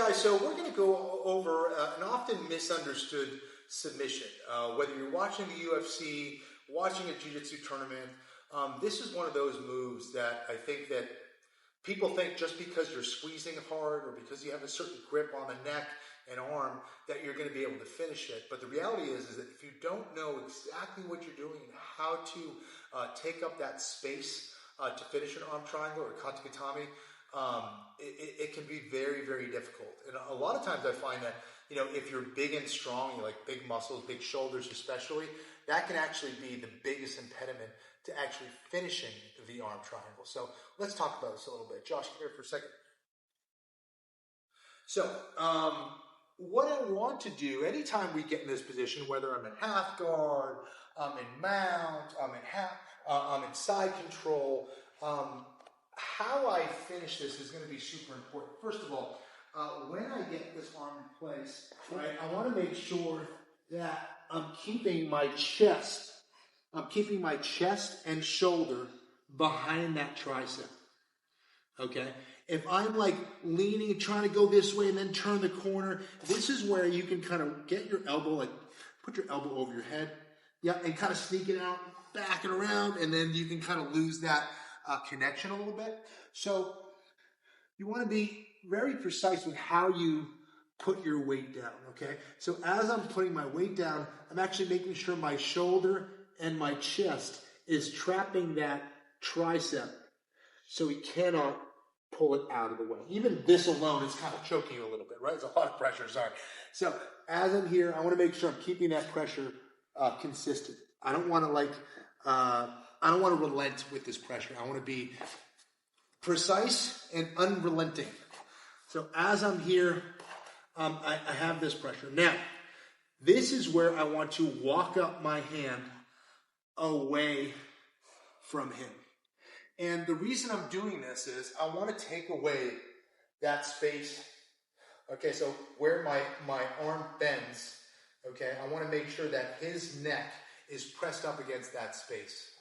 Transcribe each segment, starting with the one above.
guys, so we're going to go over an often misunderstood submission. Whether you're watching the UFC, watching a jiu-jitsu tournament, this is one of those moves that I think that people think just because you're squeezing hard or because you have a certain grip on the neck and arm that you're going to be able to finish it. But the reality is that if you don't know exactly what you're doing and how to take up that space to finish an arm triangle or Kata-Gatame, it can be very, very difficult. And a lot of times I find that, you know, if you're big and strong, you like big muscles, big shoulders especially, that can actually be the biggest impediment to actually finishing the arm triangle. So let's talk about this a little bit. Josh, come here for a second. So what I want to do, anytime we get in this position, whether I'm in half guard, I'm in mount, I'm in side control, how I finish this is going to be super important. First of all, when I get this arm in place, right, I want to make sure that I'm keeping my chest and shoulder behind that tricep. Okay? If I'm like leaning, trying to go this way and then turn the corner, this is where you can kind of get your elbow, like put your elbow over your head, yeah, and kind of sneak it out, back it around, and then you can kind of lose that connection a little bit. So you want to be very precise with how you put your weight down, okay? So as I'm putting my weight down, I'm actually making sure my shoulder and my chest is trapping that tricep so he cannot pull it out of the way. Even this alone is kind of choking you a little bit, right? It's a lot of pressure, sorry. So as I'm here, I want to make sure I'm keeping that pressure consistent. I don't want to relent with this pressure. I want to be precise and unrelenting. So as I'm here, I have this pressure. Now, this is where I want to walk up my hand away from him. And the reason I'm doing this is I want to take away that space. Okay, so where my arm bends, okay, I want to make sure that his neck is pressed up against that space.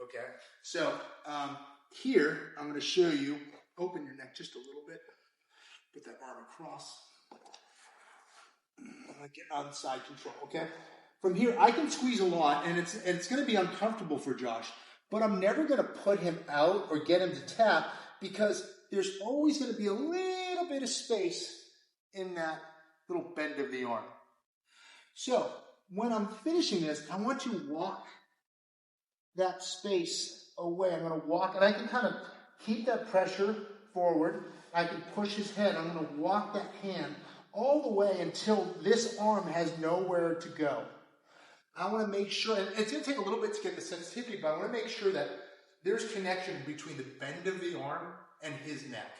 Okay, so here I'm going to show you, open your neck just a little bit, put that arm across. I'm going to get on side control, okay? From here, I can squeeze a lot, and it's going to be uncomfortable for Josh, but I'm never going to put him out or get him to tap because there's always going to be a little bit of space in that little bend of the arm. So when I'm finishing this, I want to walk that space away. I'm going to walk, and I can kind of keep that pressure forward. I can push his head. I'm going to walk that hand all the way until this arm has nowhere to go. I want to make sure, and it's going to take a little bit to get the sensitivity, but I want to make sure that there's connection between the bend of the arm and his neck.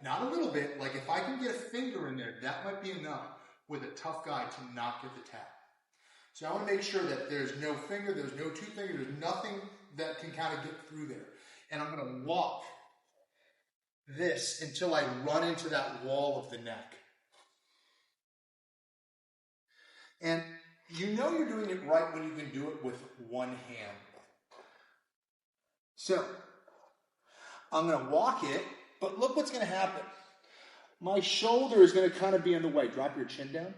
Not a little bit, like if I can get a finger in there, that might be enough with a tough guy to not get the tap. So I want to make sure that there's no finger, there's no two finger, there's nothing that can kind of get through there. And I'm going to walk this until I run into that wall of the neck. And you know you're doing it right when you can do it with one hand. So I'm going to walk it, but look what's going to happen. My shoulder is going to kind of be in the way. Drop your chin down.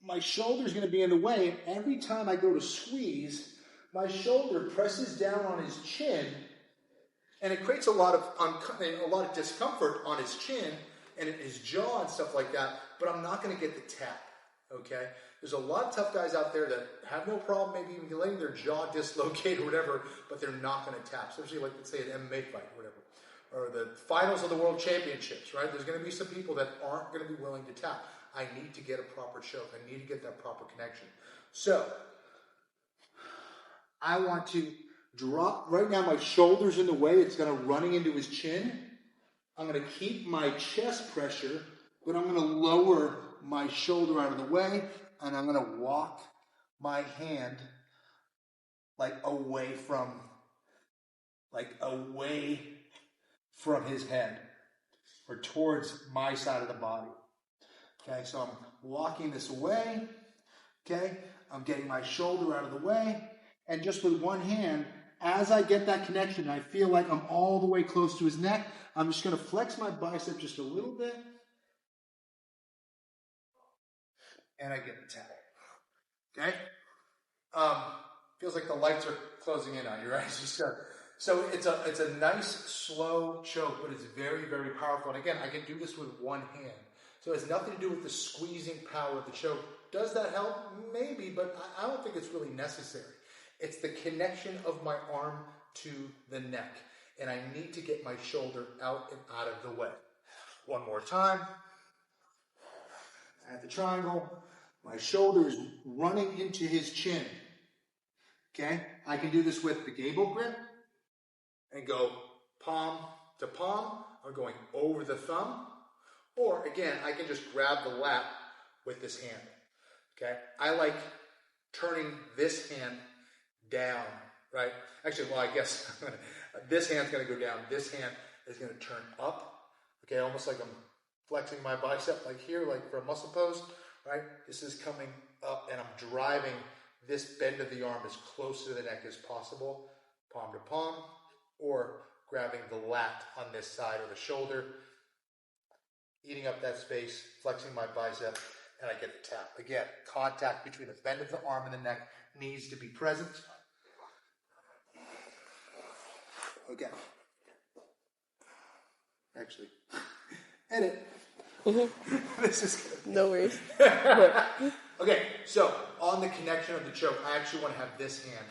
My shoulder is going to be in the way, and every time I go to squeeze, my shoulder presses down on his chin, and it creates a lot of discomfort on his chin and in his jaw and stuff like that, but I'm not going to get the tap, okay? There's a lot of tough guys out there that have no problem maybe even letting their jaw dislocate or whatever, but they're not going to tap, especially like, let's say, an MMA fight or whatever, or the finals of the world championships, right? There's going to be some people that aren't going to be willing to tap. I need to get a proper choke. I need to get that proper connection. So I want to drop, right now my shoulder's in the way. It's going to running into his chin. I'm going to keep my chest pressure, but I'm going to lower my shoulder out of the way, and I'm going to walk my hand like away from his head or towards my side of the body. Okay, so I'm walking this away. Okay, I'm getting my shoulder out of the way, and just with one hand, as I get that connection, I feel like I'm all the way close to his neck. I'm just going to flex my bicep just a little bit, and I get the tap. Okay? Feels like the lights are closing in on you, right? So it's a nice, slow choke, but it's very, very powerful. And again, I can do this with one hand. So it has nothing to do with the squeezing power of the choke. Does that help? Maybe, but I don't think it's really necessary. It's the connection of my arm to the neck. And I need to get my shoulder out and out of the way. One more time. At the triangle, my shoulder is running into his chin. Okay? I can do this with the gable grip and go palm to palm, or going over the thumb. Or again, I can just grab the lap with this hand. Okay? I like turning this hand down, right? Actually, well, I guess this hand's going to go down. This hand is going to turn up. Okay, almost like I'm flexing my bicep like here, like for a muscle pose, right? This is coming up and I'm driving this bend of the arm as close to the neck as possible, palm to palm, or grabbing the lat on this side or the shoulder, eating up that space, flexing my bicep, and I get the tap. Again, contact between the bend of the arm and the neck needs to be present. Okay. Actually, edit. This is good. No worries. Okay, so on the connection of the choke, I actually want to have this hand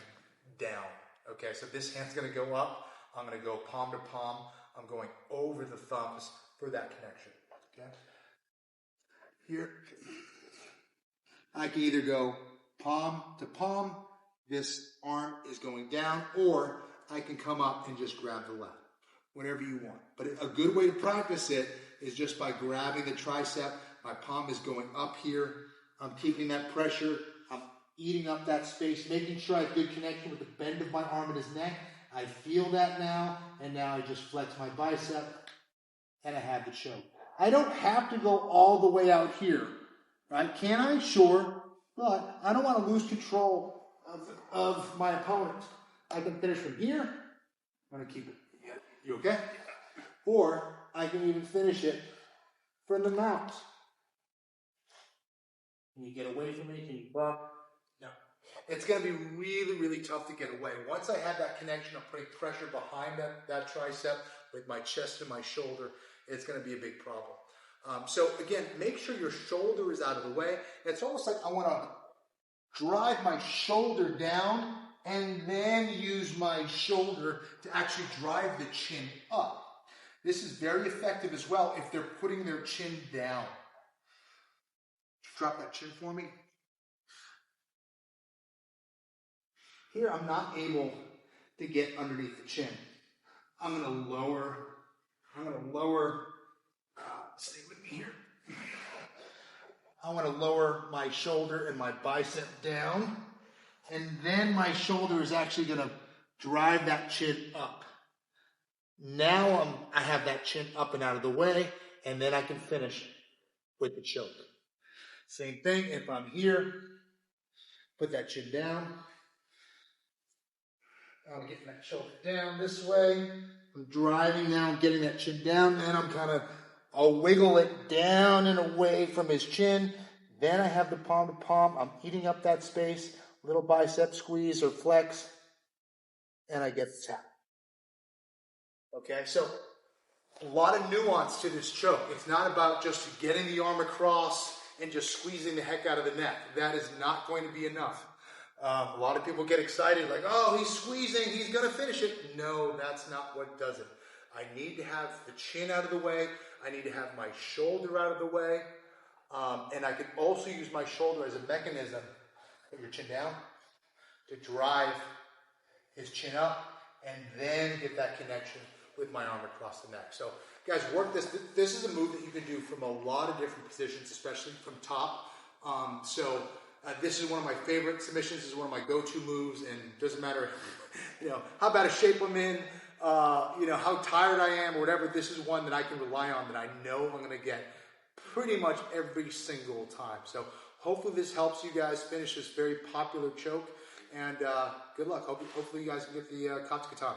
down. Okay, so this hand's going to go up. I'm going to go palm to palm. I'm going over the thumbs for that connection. Okay. Here, I can either go palm to palm. This arm is going down, or I can come up and just grab the left. Whatever you want. But a good way to practice it is just by grabbing the tricep. My palm is going up here. I'm keeping that pressure. I'm eating up that space, making sure I have good connection with the bend of my arm and his neck. I feel that now, and now I just flex my bicep, and I have the choke. I don't have to go all the way out here, right? Can I? Sure. But I don't want to lose control of my opponent. I can finish from here. I'm going to keep it. You okay? Or I can even finish it from the mount. Can you get away from me? Can you bump? No. It's going to be really, really tough to get away. Once I have that connection, I'm putting pressure behind that tricep with my chest and my shoulder. It's going to be a big problem. So again, make sure your shoulder is out of the way. It's almost like I want to drive my shoulder down and then use my shoulder to actually drive the chin up. This is very effective as well if they're putting their chin down. Drop that chin for me. Here I'm not able to get underneath the chin. I'm going to lower, stay with me here. I want to lower my shoulder and my bicep down. And then my shoulder is actually going to drive that chin up. Now I have that chin up and out of the way, and then I can finish with the choke. Same thing, if I'm here, put that chin down. I'm getting that shoulder down this way. I'm driving now, I'm getting that chin down, and I'll wiggle it down and away from his chin. Then I have the palm to palm. I'm eating up that space. Little bicep squeeze or flex, and I get the tap. Okay, so a lot of nuance to this choke. It's not about just getting the arm across and just squeezing the heck out of the neck. That is not going to be enough. A lot of people get excited, like, oh, he's squeezing, he's going to finish it. No, that's not what does it. I need to have the chin out of the way. I need to have my shoulder out of the way. And I can also use my shoulder as a mechanism. Put your chin down to drive his chin up and then get that connection with my arm across the neck. So guys, work this. This is a move that you can do from a lot of different positions, especially from top. This is one of my favorite submissions. This is one of my go-to moves, and it doesn't matter, how bad a shape I'm in, how tired I am or whatever. This is one that I can rely on that I know I'm going to get pretty much every single time. So hopefully this helps you guys finish this very popular choke, and good luck. Hopefully you guys can get the Kata-Gatame.